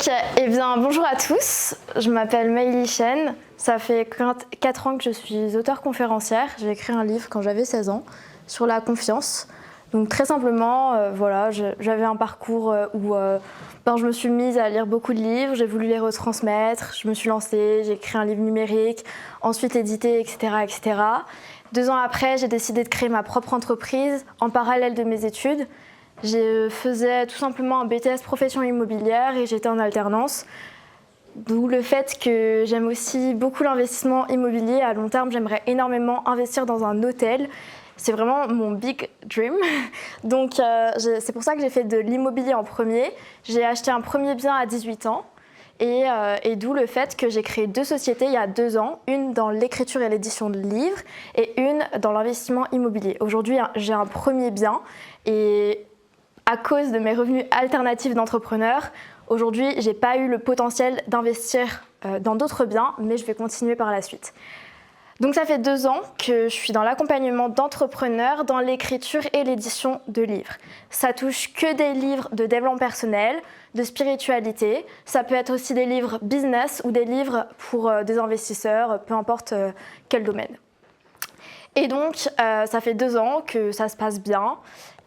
Eh bien, bonjour à tous, je m'appelle Maëlie Chen, ça fait 4 ans que je suis auteure-conférencière. J'ai écrit un livre quand j'avais 16 ans sur la confiance. Donc très simplement, voilà, j'avais un parcours où je me suis mise à lire beaucoup de livres, j'ai voulu les retransmettre, je me suis lancée, j'ai écrit un livre numérique, ensuite édité, etc., etc. 2 ans après, j'ai décidé de créer ma propre entreprise en parallèle de mes études. Je faisais tout simplement un BTS profession immobilière et j'étais en alternance. D'où le fait que j'aime aussi beaucoup l'investissement immobilier. À long terme, j'aimerais énormément investir dans un hôtel. C'est vraiment mon big dream. Donc c'est pour ça que j'ai fait de l'immobilier en premier. J'ai acheté un premier bien à 18 ans. Et d'où le fait que j'ai créé 2 sociétés il y a 2 ans, une dans l'écriture et l'édition de livres et une dans l'investissement immobilier. Aujourd'hui, j'ai un premier bien et à cause de mes revenus alternatifs d'entrepreneur, aujourd'hui, je n'ai pas eu le potentiel d'investir dans d'autres biens, mais je vais continuer par la suite. Donc ça fait 2 ans que je suis dans l'accompagnement d'entrepreneurs dans l'écriture et l'édition de livres. Ça touche que des livres de développement personnel, de spiritualité. Ça peut être aussi des livres business ou des livres pour des investisseurs, peu importe quel domaine. Et donc, ça fait 2 ans que ça se passe bien.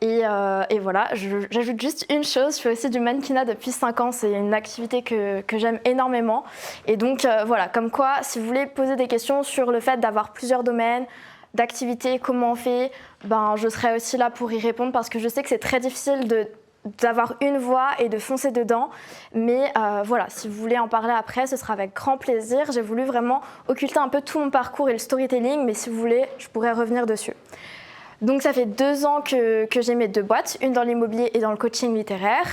Et voilà, j'ajoute juste une chose, je fais aussi du mannequinat depuis 5 ans, c'est une activité que j'aime énormément. Et donc voilà, comme quoi, si vous voulez poser des questions sur le fait d'avoir plusieurs domaines, d'activités, comment on fait, je serai aussi là pour y répondre parce que je sais que c'est très difficile d'avoir une voie et de foncer dedans. Mais voilà, si vous voulez en parler après, ce sera avec grand plaisir. J'ai voulu vraiment occulter un peu tout mon parcours et le storytelling, mais si vous voulez, je pourrais revenir dessus. Donc ça fait 2 ans que j'ai mes 2 boîtes, une dans l'immobilier et dans le coaching littéraire.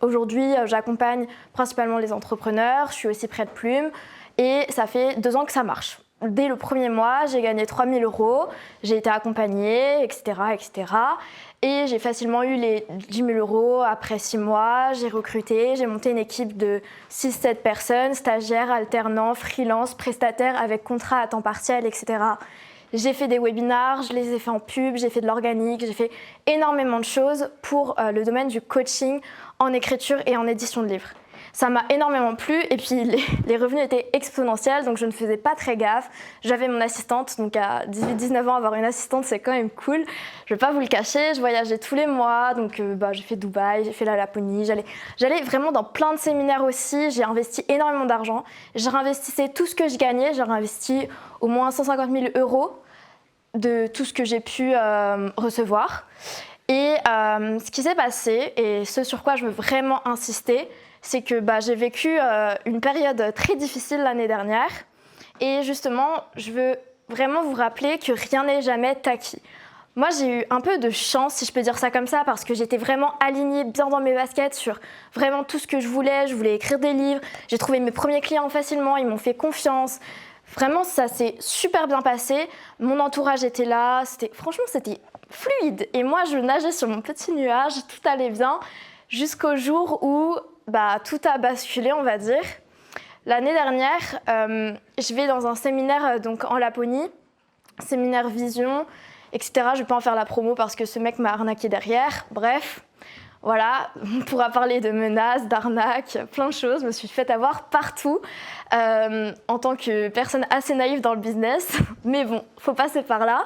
Aujourd'hui, j'accompagne principalement les entrepreneurs, je suis aussi prête plume et ça fait 2 ans que ça marche. Dès le premier mois, j'ai gagné 3 000 €, j'ai été accompagnée, etc., etc. Et j'ai facilement eu les 10 000 € après 6 mois, j'ai recruté, j'ai monté une équipe de 6-7 personnes, stagiaires, alternants, freelance, prestataires avec contrat à temps partiel, etc. J'ai fait des webinars, je les ai fait en pub, j'ai fait de l'organique, j'ai fait énormément de choses pour le domaine du coaching en écriture et en édition de livres. Ça m'a énormément plu et puis les revenus étaient exponentiels, donc je ne faisais pas très gaffe. J'avais mon assistante, donc à 18-19 ans, avoir une assistante, c'est quand même cool. Je ne vais pas vous le cacher, je voyageais tous les mois, donc j'ai fait Dubaï, j'ai fait la Laponie, j'allais vraiment dans plein de séminaires aussi, j'ai investi énormément d'argent. Je réinvestissais tout ce que je gagnais, j'ai réinvesti au moins 150 000 € de tout ce que j'ai pu recevoir. Et ce qui s'est passé, et ce sur quoi je veux vraiment insister, c'est que j'ai vécu une période très difficile l'année dernière. Et justement, je veux vraiment vous rappeler que rien n'est jamais acquis. Moi, j'ai eu un peu de chance, si je peux dire ça comme ça, parce que j'étais vraiment alignée bien dans mes baskets sur vraiment tout ce que je voulais. Je voulais écrire des livres, j'ai trouvé mes premiers clients facilement, ils m'ont fait confiance. Vraiment, ça s'est super bien passé. Mon entourage était là, franchement, c'était fluide. Et moi, je nageais sur mon petit nuage, tout allait bien, jusqu'au jour où tout a basculé, on va dire. L'année dernière, je vais dans un séminaire donc en Laponie, séminaire Vision, etc. Je ne vais pas en faire la promo parce que ce mec m'a arnaqué derrière. Bref, voilà, on pourra parler de menaces, d'arnaques, plein de choses. Je me suis fait avoir partout en tant que personne assez naïve dans le business. Mais bon, il faut passer par là.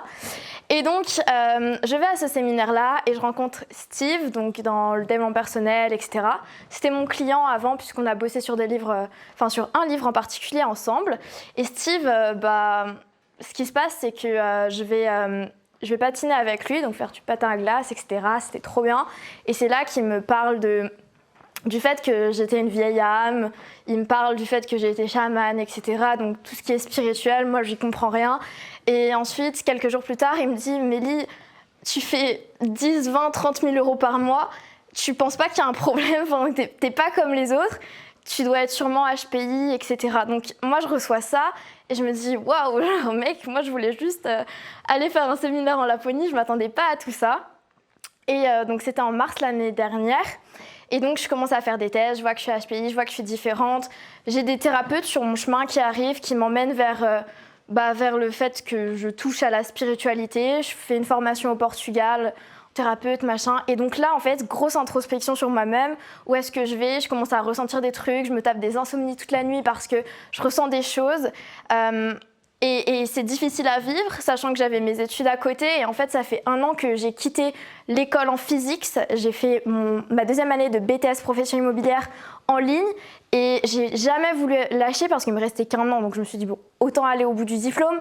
Et donc, je vais à ce séminaire-là et je rencontre Steve, donc dans le développement personnel, etc. C'était mon client avant puisqu'on a bossé sur des livres, sur un livre en particulier ensemble. Et Steve, ce qui se passe, c'est que je vais patiner avec lui, donc faire du patin à glace, etc. C'était trop bien. Et c'est là qu'il me parle du fait que j'étais une vieille âme, il me parle du fait que j'ai été chamane, etc. Donc tout ce qui est spirituel, moi, j'y comprends rien. Et ensuite, quelques jours plus tard, il me dit « Mélie, tu fais 10, 20, 30 000 € par mois, tu penses pas qu'il y a un problème, t'es pas comme les autres, tu dois être sûrement HPI, etc. » Donc moi, je reçois ça et je me dis « Waouh, mec, moi, je voulais juste aller faire un séminaire en Laponie, je m'attendais pas à tout ça. » Et donc c'était en mars l'année dernière. Et donc, je commence à faire des tests, je vois que je suis HPI, je vois que je suis différente. J'ai des thérapeutes sur mon chemin qui arrivent, qui m'emmènent vers le fait que je touche à la spiritualité. Je fais une formation au Portugal thérapeute, machin. Et donc là, en fait, grosse introspection sur moi-même. Où est-ce que je vais? Je commence à ressentir des trucs, je me tape des insomnies toute la nuit parce que je ressens des choses. Et c'est difficile à vivre, sachant que j'avais mes études à côté. Et en fait, ça fait 1 an que j'ai quitté l'école en physique. J'ai fait ma 2e année de BTS profession immobilière en ligne. Et j'ai jamais voulu lâcher parce qu'il me restait qu'1 an. Donc je me suis dit, bon, autant aller au bout du diplôme.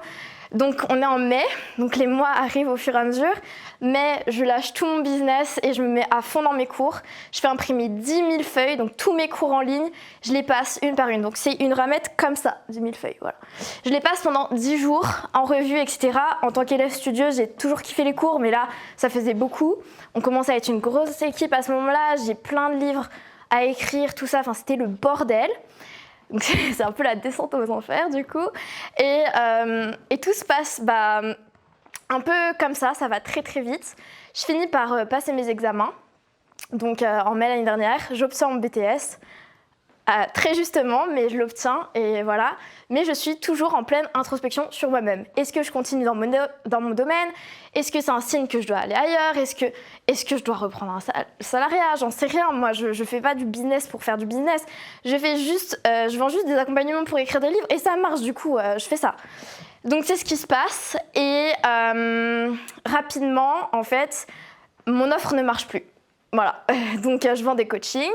Donc on est en mai, donc les mois arrivent au fur et à mesure, mais je lâche tout mon business et je me mets à fond dans mes cours. Je fais imprimer 10 000 feuilles, donc tous mes cours en ligne, je les passe une par une. Donc c'est une ramette comme ça, 10 000 feuilles, voilà. Je les passe pendant 10 jours, en revue, etc. En tant qu'élève studieuse, j'ai toujours kiffé les cours, mais là, ça faisait beaucoup. On commence à être une grosse équipe à ce moment-là, j'ai plein de livres à écrire, tout ça, enfin c'était le bordel. Donc c'est un peu la descente aux enfers du coup. Et tout se passe un peu comme ça va très très vite. Je finis par passer mes examens. Donc en mai l'année dernière, j'obtiens mon BTS. Très justement, mais je l'obtiens et voilà. Mais je suis toujours en pleine introspection sur moi-même. Est-ce que je continue dans mon domaine? Est-ce que c'est un signe que je dois aller ailleurs? Est-ce que je dois reprendre un salariat? J'en sais rien. Moi, je fais pas du business pour faire du business. Je vends juste des accompagnements pour écrire des livres et ça marche du coup. Je fais ça. Donc c'est ce qui se passe et rapidement, en fait, mon offre ne marche plus. Voilà. Donc je vends des coachings.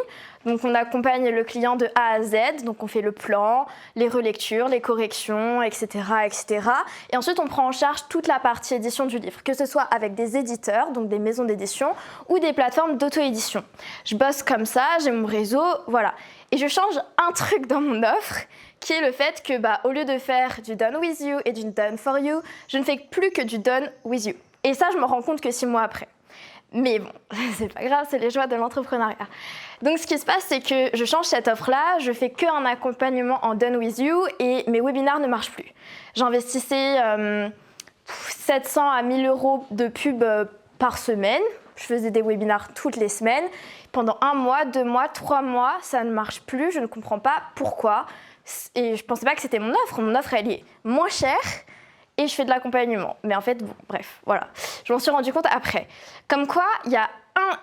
Donc on accompagne le client de A à Z, donc on fait le plan, les relectures, les corrections, etc., etc. Et ensuite on prend en charge toute la partie édition du livre, que ce soit avec des éditeurs, donc des maisons d'édition, ou des plateformes d'auto-édition. Je bosse comme ça, j'ai mon réseau, voilà. Et je change un truc dans mon offre, qui est le fait que au lieu de faire du done with you et du done for you, je ne fais plus que du done with you. Et ça, je me rends compte que 6 mois après. Mais bon, c'est pas grave, c'est les joies de l'entrepreneuriat. Donc ce qui se passe, c'est que je change cette offre-là, je fais qu'un accompagnement en Done With You et mes webinaires ne marchent plus. J'investissais 700 à 1000 euros de pub par semaine. Je faisais des webinaires toutes les semaines. Pendant 1 mois, 2 mois, 3 mois, ça ne marche plus, je ne comprends pas pourquoi. Et je pensais pas que c'était mon offre. Mon offre, elle est moins chère. Et je fais de l'accompagnement. Mais en fait, bon, bref, voilà. Je m'en suis rendu compte après. Comme quoi, il y a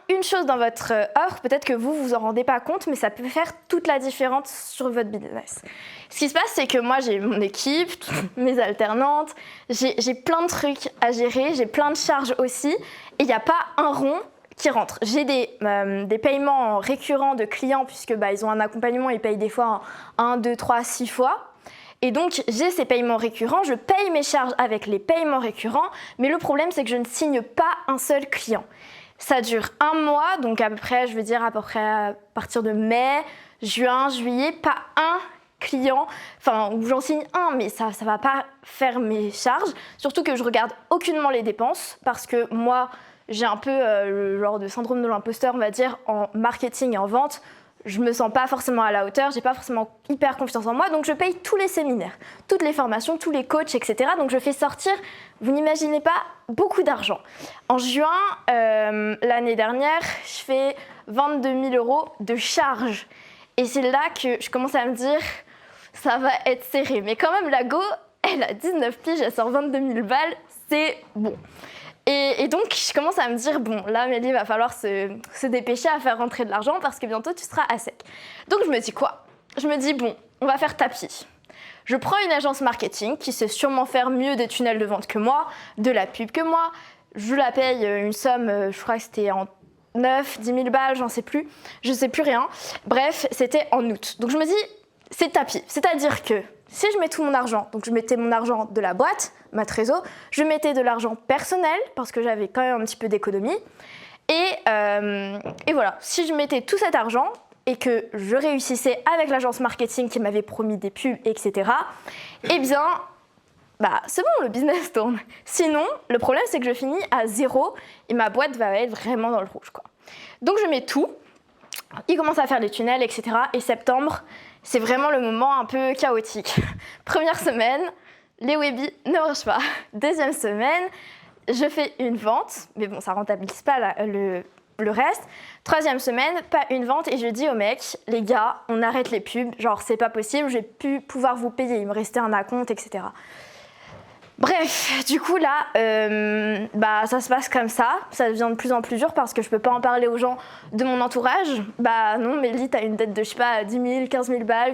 une chose dans votre offre, peut-être que vous en rendez pas compte, mais ça peut faire toute la différence sur votre business. Ce qui se passe, c'est que moi, j'ai mon équipe, mes alternantes, j'ai plein de trucs à gérer, j'ai plein de charges aussi, et il n'y a pas un rond qui rentre. J'ai des paiements récurrents de clients, puisque ils ont un accompagnement, ils payent des fois 1, 2, 3, 6 fois. Et donc, j'ai ces paiements récurrents, je paye mes charges avec les paiements récurrents, mais le problème, c'est que je ne signe pas un seul client. Ça dure 1 mois, donc à peu près à partir de mai, juin, juillet, pas un client, où j'en signe un, mais ça ne va pas faire mes charges. Surtout que je regarde aucunement les dépenses, parce que moi, j'ai un peu le genre de syndrome de l'imposteur, on va dire, en marketing et en vente. Je me sens pas forcément à la hauteur, j'ai pas forcément hyper confiance en moi, donc je paye tous les séminaires, toutes les formations, tous les coachs, etc. Donc je fais sortir, vous n'imaginez pas, beaucoup d'argent. En juin, l'année dernière, je fais 22 000 euros de charges. Et c'est là que je commence à me dire, ça va être serré. Mais quand même, la go, elle a 19 piges, elle sort 22 000 balles, c'est bon. Et donc, je commence à me dire, bon, là, Mélie, il va falloir se dépêcher à faire rentrer de l'argent parce que bientôt, tu seras à sec. Donc, je me dis quoi? Je me dis, bon, on va faire tapis. Je prends une agence marketing qui sait sûrement faire mieux des tunnels de vente que moi, de la pub que moi. Je la paye une somme, je crois que c'était en 9, 10 000 balles, j'en sais plus. Je sais plus rien. Bref, c'était en août. Donc, je me dis, c'est tapis. C'est-à-dire que si je mets tout mon argent, donc je mettais mon argent de la boîte, ma trésor, je mettais de l'argent personnel parce que j'avais quand même un petit peu d'économie. Et voilà, si je mettais tout cet argent et que je réussissais avec l'agence marketing qui m'avait promis des pubs, etc., eh bien, c'est bon, le business tourne. Sinon, le problème, c'est que je finis à 0 et ma boîte va être vraiment dans le rouge, quoi. Donc, je mets tout. Il commence à faire des tunnels, etc. Et septembre, c'est vraiment le moment un peu chaotique. Première semaine, les webis ne marchent pas. Deuxième semaine, je fais une vente, mais bon, ça rentabilise pas le reste. Troisième semaine, pas une vente, et je dis aux mecs, les gars, on arrête les pubs, genre c'est pas possible, je vais plus pouvoir vous payer, il me restait un acompte, etc. Bref, du coup là, ça se passe comme ça devient de plus en plus dur parce que je peux pas en parler aux gens de mon entourage. Bah non, Mélie, t'as une dette de, je sais pas, 10 000, 15 000 balles,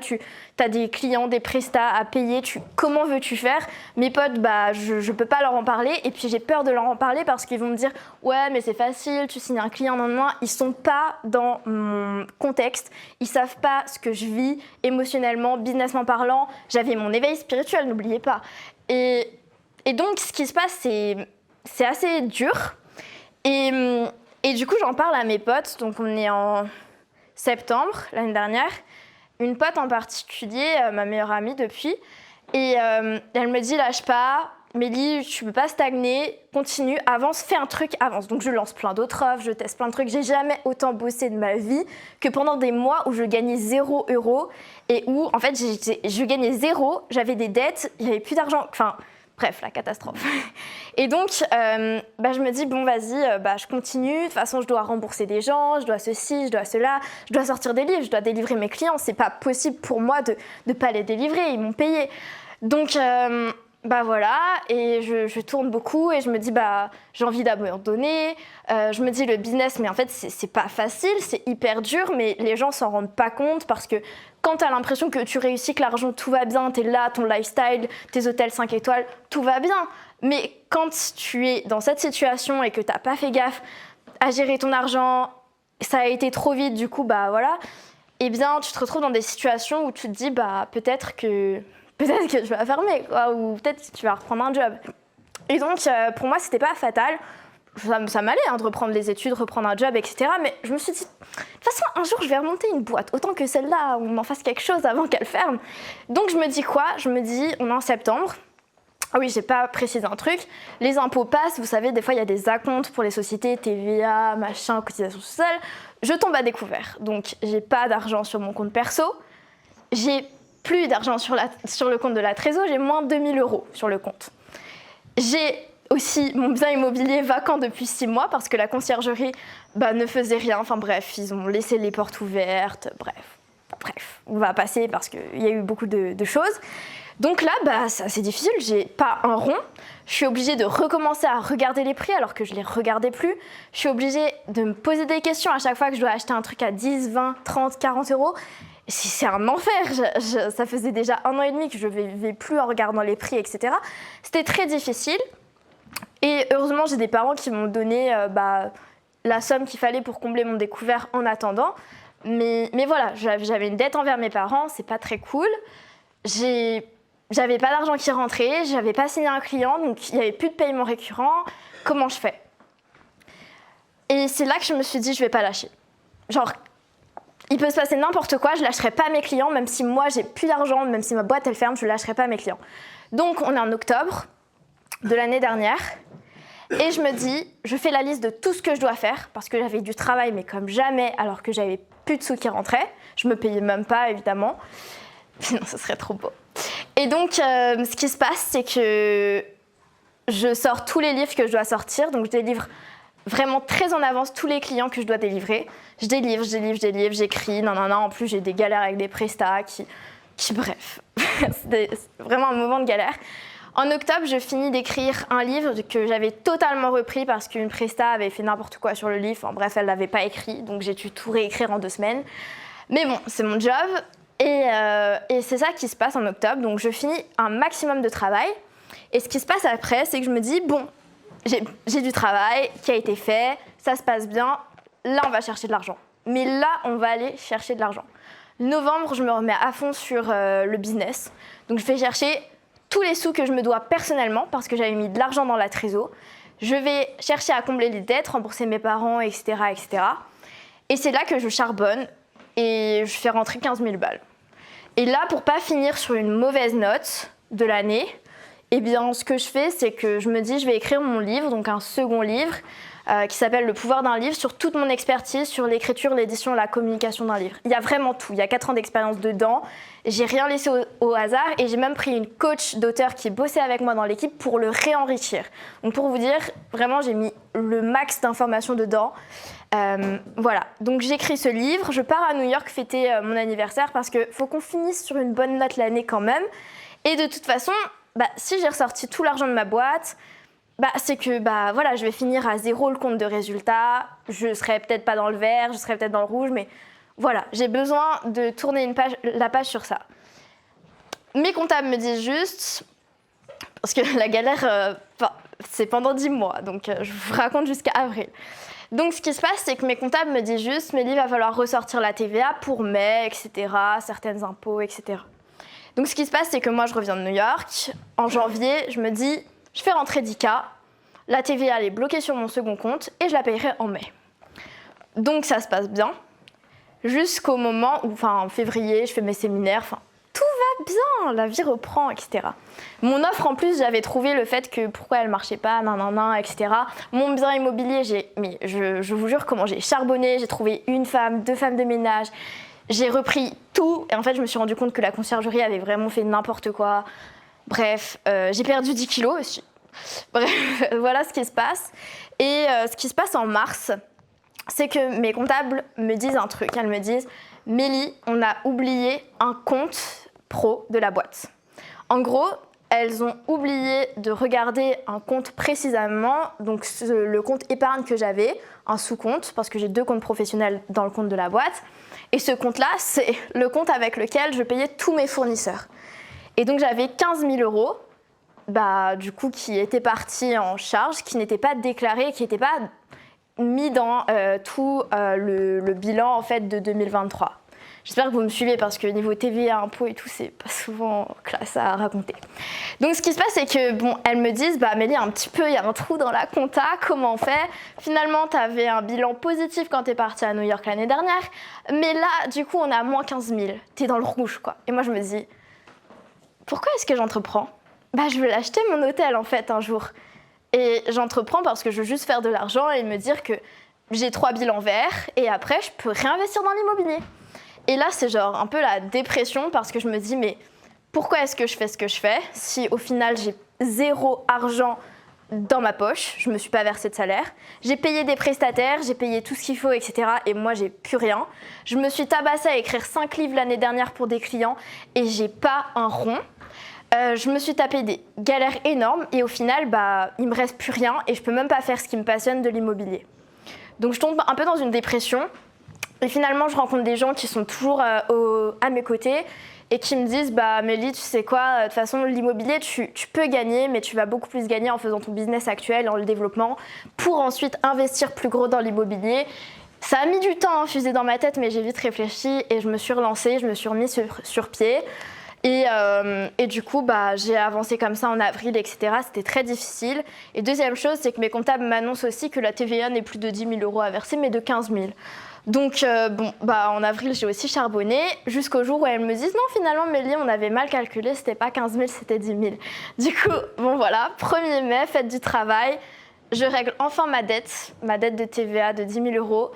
t'as des clients, des prestats à payer, comment veux-tu faire? Mes potes, je peux pas leur en parler et puis j'ai peur de leur en parler parce qu'ils vont me dire ouais mais c'est facile, tu signes un client, non, ils sont pas dans mon contexte, ils savent pas ce que je vis émotionnellement, businessment parlant, j'avais mon éveil spirituel, n'oubliez pas. Et donc, ce qui se passe, c'est assez dur. Et du coup, j'en parle à mes potes. Donc, on est en septembre, l'année dernière. Une pote en particulier, ma meilleure amie depuis. Et elle me dit, lâche pas, Mélie, tu peux pas stagner, continue, avance, fais un truc, avance. Donc, je lance plein d'autres offres, je teste plein de trucs. J'ai jamais autant bossé de ma vie que pendant des mois où je gagnais 0 € et où, en fait, je gagnais 0, j'avais des dettes, il n'y avait plus d'argent. Enfin, bref, la catastrophe. Et donc, je me dis, bon, vas-y, je continue. De toute façon, je dois rembourser des gens, je dois ceci, je dois cela, je dois sortir des livres, je dois délivrer mes clients. C'est pas possible pour moi de ne pas les délivrer, ils m'ont payé. Donc, voilà, et je tourne beaucoup et je me dis, j'ai envie d'abandonner. Je me dis, le business, mais en fait, c'est pas facile, c'est hyper dur, mais les gens s'en rendent pas compte parce que quand tu as l'impression que tu réussis, que l'argent, tout va bien, tu es là, ton lifestyle, tes hôtels 5 étoiles, tout va bien. Mais quand tu es dans cette situation et que tu n'as pas fait gaffe à gérer ton argent, ça a été trop vite, du coup, eh bien, tu te retrouves dans des situations où tu te dis, peut-être que tu vas fermer, quoi, ou peut-être que tu vas reprendre un job. Et donc, pour moi, c'était pas fatal. Ça m'allait de reprendre les études, reprendre un job, etc. Mais je me suis dit, de toute façon, un jour, je vais remonter une boîte. Autant que celle-là, on en fasse quelque chose avant qu'elle ferme. Donc, je me dis quoi? Je me dis, on est en septembre. Ah oui, j'ai pas précisé un truc. Les impôts passent. Vous savez, des fois, il y a des acomptes pour les sociétés, TVA, machin, cotisation sociale. Je tombe à découvert. Donc, j'ai pas d'argent sur mon compte perso. J'ai plus d'argent sur le compte de la Trésor. J'ai moins de 2 000 € sur le compte. J'ai aussi mon bien immobilier vacant depuis 6 mois parce que la conciergerie ne faisait rien. Enfin bref, ils ont laissé les portes ouvertes. Bref, on va passer parce qu'il y a eu beaucoup de choses. Donc là, c'est difficile, j'ai pas un rond. Je suis obligée de recommencer à regarder les prix alors que je les regardais plus. Je suis obligée de me poser des questions à chaque fois que je dois acheter un truc à 10, 20, 30, 40 €. C'est un enfer. Ça faisait déjà 1 an et demi que je ne vivais plus en regardant les prix, etc. C'était très difficile. Et heureusement, j'ai des parents qui m'ont donné la somme qu'il fallait pour combler mon découvert en attendant. Mais voilà, j'avais une dette envers mes parents, c'est pas très cool. J'avais pas d'argent qui rentrait, j'avais pas signé un client, donc il n'y avait plus de paiement récurrent. Comment je fais? Et c'est là que je me suis dit, je vais pas lâcher. Genre, il peut se passer n'importe quoi, je lâcherai pas mes clients, même si moi j'ai plus d'argent, même si ma boîte elle ferme, je lâcherai pas mes clients. Donc on est en octobre de l'année dernière, et je me dis, je fais la liste de tout ce que je dois faire, parce que j'avais du travail, mais comme jamais, alors que j'avais plus de sous qui rentraient. Je me payais même pas, évidemment. Sinon, ce serait trop beau. Et donc, ce qui se passe, c'est que je sors tous les livres que je dois sortir. Donc, je délivre vraiment très en avance tous les clients que je dois délivrer. Je délivre, j'écris. Non. En plus, j'ai des galères avec des prestats bref, c'est vraiment un moment de galère. En octobre, je finis d'écrire un livre que j'avais totalement repris parce qu'une presta avait fait n'importe quoi sur le livre. Enfin, bref, elle l'avait pas écrit, donc j'ai dû tout réécrire en 2 semaines. Mais bon, c'est mon job. Et c'est ça qui se passe en octobre. Donc je finis un maximum de travail. Et ce qui se passe après, c'est que je me dis, bon, j'ai du travail qui a été fait, ça se passe bien, là on va chercher de l'argent. Mais là, on va aller chercher de l'argent. Novembre, je me remets à fond sur le business. Donc je vais chercher tous les sous que je me dois personnellement, parce que j'avais mis de l'argent dans la trésor. Je vais chercher à combler les dettes, rembourser mes parents, etc. etc. Et c'est là que je charbonne et je fais rentrer 15 000 balles. Et là, pour pas finir sur une mauvaise note de l'année, eh bien, ce que je fais, c'est que je me dis, je vais écrire mon livre, donc un second livre, qui s'appelle Le pouvoir d'un livre, sur toute mon expertise, sur l'écriture, l'édition, la communication d'un livre. Il y a vraiment tout, il y a 4 ans d'expérience dedans, j'ai rien laissé au hasard, et j'ai même pris une coach d'auteur qui bossait avec moi dans l'équipe pour le réenrichir. Donc pour vous dire, vraiment, j'ai mis le max d'informations dedans. Voilà, donc j'écris ce livre, je pars à New York fêter mon anniversaire, parce qu'il faut qu'on finisse sur une bonne note l'année quand même, et de toute façon, si j'ai ressorti tout l'argent de ma boîte, c'est que voilà, je vais finir à zéro le compte de résultat, je serai peut-être pas dans le vert, je serai peut-être dans le rouge, mais voilà, j'ai besoin de tourner la page sur ça. Mes comptables me disent juste, parce que la galère, c'est pendant 10 mois, donc je vous raconte jusqu'à avril. Donc ce qui se passe, c'est que mes comptables me disent juste, Mélie, il va falloir ressortir la TVA pour mai, etc., certains impôts, etc. Donc ce qui se passe, c'est que moi, je reviens de New York. En janvier, je me dis, je fais rentrer 10K, la TVA, elle est bloquée sur mon second compte et je la payerai en mai. Donc ça se passe bien, jusqu'au moment où, en février, je fais mes séminaires, tout va bien, la vie reprend, etc. Mon offre, en plus, j'avais trouvé le fait que pourquoi elle marchait pas, etc. Mon bien immobilier, je vous jure comment j'ai charbonné, j'ai trouvé une femme, 2 femmes de ménage, j'ai repris tout, et en fait, je me suis rendu compte que la conciergerie avait vraiment fait n'importe quoi. Bref, j'ai perdu 10 kilos aussi. Bref, voilà ce qui se passe. Et ce qui se passe en mars, c'est que mes comptables me disent un truc. Elles me disent, Mélie, on a oublié un compte pro de la boîte. En gros, elles ont oublié de regarder un compte précisément, donc le compte épargne que j'avais, un sous-compte, parce que j'ai 2 comptes professionnels dans le compte de la boîte. Et ce compte-là, c'est le compte avec lequel je payais tous mes fournisseurs. Et donc j'avais 15 000 euros, du coup, qui étaient partis en charge, qui n'étaient pas déclarés, qui n'étaient pas mis dans tout le bilan en fait, de 2023. J'espère que vous me suivez parce que niveau TVA, impôts et tout, c'est pas souvent classe à raconter. Donc ce qui se passe, c'est que elles me disent, Mélie, il y a un trou dans la compta, comment on fait? Finalement, tu avais un bilan positif quand tu es partie à New York l'année dernière, mais là, du coup, on a moins 15 000. Tu es dans le rouge, quoi. Et moi, je me dis, pourquoi est-ce que j'entreprends? Je veux l'acheter mon hôtel, en fait, un jour. Et j'entreprends parce que je veux juste faire de l'argent et me dire que j'ai 3 bilans verts et après, je peux réinvestir dans l'immobilier. Et là, c'est genre un peu la dépression parce que je me dis, mais pourquoi est-ce que je fais ce que je fais si au final, j'ai 0 argent dans ma poche, je ne me suis pas versé de salaire, j'ai payé des prestataires, j'ai payé tout ce qu'il faut, etc. Et moi, j'ai plus rien. Je me suis tabassée à écrire 5 livres l'année dernière pour des clients et j'ai pas un rond. Je me suis tapé des galères énormes et au final, il me reste plus rien et je peux même pas faire ce qui me passionne de l'immobilier. Donc je tombe un peu dans une dépression et finalement je rencontre des gens qui sont toujours à mes côtés et qui me disent Mélie, tu sais quoi, de toute façon l'immobilier tu peux gagner mais tu vas beaucoup plus gagner en faisant ton business actuel, en le développement pour ensuite investir plus gros dans l'immobilier. Ça a mis du temps à infuser dans ma tête mais j'ai vite réfléchi et je me suis relancée, je me suis remise sur pied. Et du coup, j'ai avancé comme ça en avril, etc. C'était très difficile. Et deuxième chose, c'est que mes comptables m'annoncent aussi que la TVA n'est plus de 10 000 euros à verser, mais de 15 000. Donc, en avril, j'ai aussi charbonné, jusqu'au jour où elles me disent « Non, finalement, Mélie, on avait mal calculé, c'était pas 15 000, c'était 10 000. » Du coup, voilà, 1er mai, fête du travail, je règle enfin ma dette de TVA de 10 000 euros.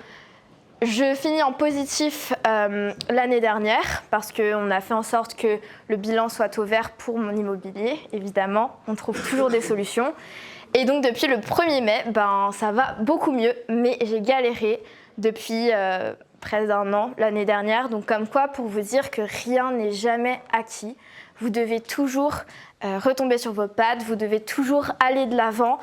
Je finis en positif l'année dernière parce qu'on a fait en sorte que le bilan soit au vert pour mon immobilier, évidemment. On trouve toujours des solutions. Et donc depuis le 1er mai, ça va beaucoup mieux, mais j'ai galéré depuis près d'1 an l'année dernière. Donc comme quoi, pour vous dire que rien n'est jamais acquis, vous devez toujours retomber sur vos pattes, vous devez toujours aller de l'avant.